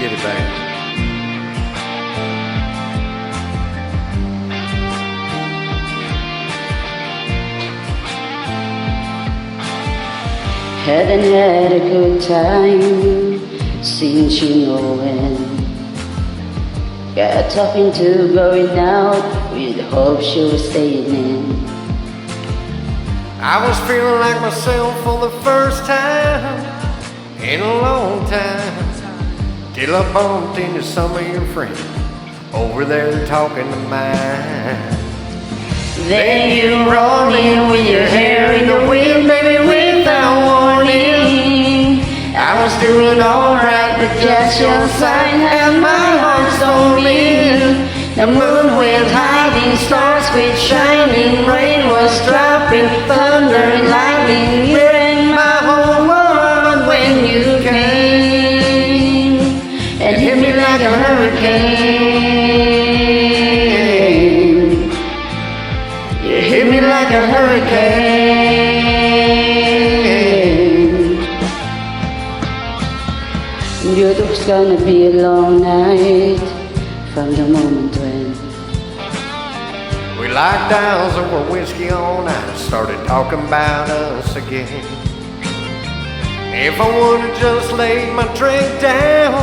Get it back. Hadn't had a good time since you know when. Got talking to going out with hopes you were staying in. I was feeling like myself for the first time in a long time, till I bumped into some of your friends over there talking to mine. Then you rolled in with your hair in the wind, baby, without warning. I was doing alright, but just your sign had my heart stolen. The moon went hiding, stars quit shining, rain was dropping, thunder and lightning. You rang my whole world when you came and hit me like a hurricane. You hit me like a hurricane. You knew it was gonna be a long night from the moment when we locked down over whiskey all night, started talking about us again. If I would've just laid my drink down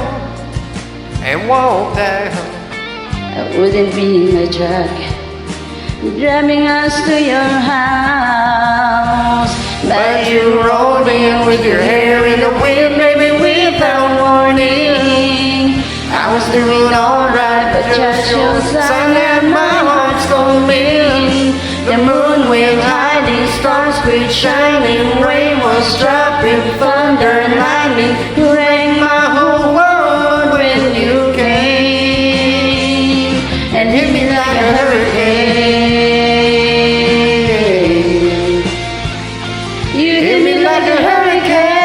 and walked out, I wouldn't be in a truck driving us to your house. But you rolled in with your hair in the wind, baby, without warning. I was doing alright, but just your sign had my heart stolen. The moon went hiding, stars quit shining, rain was dropping, thunder and lightning. You rang my whole world when you came and hit me like a hurricane. You hit me like a hurricane.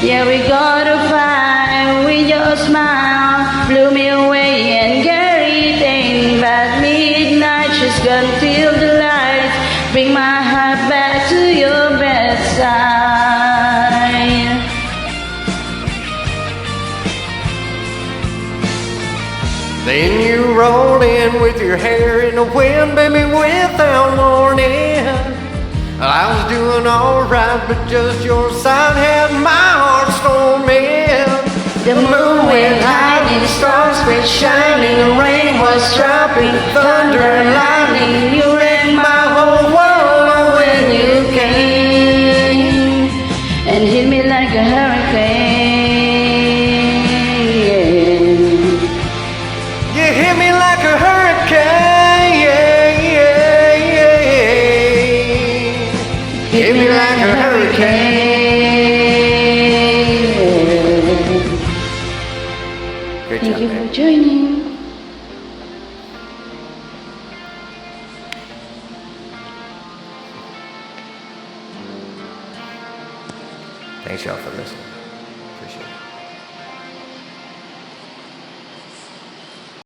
Yeah, we got a fight with your smile, blew me away and carried in. But midnight, she's gonna steal the lights, bring my heart back to your bedside. then you rolled in with your hair in the wind, baby, without warning. I was doing alright, but just your sign had my heart storming. The moon went hiding, stars quit shining, the rain was dropping, thunder and lightning. You rang my whole world when you came and hit me like a hurricane. You hit me like a hurricane. Hit me like a hurricane. Great Thank job, you man. for joining. Thanks y'all for listening. Appreciate it.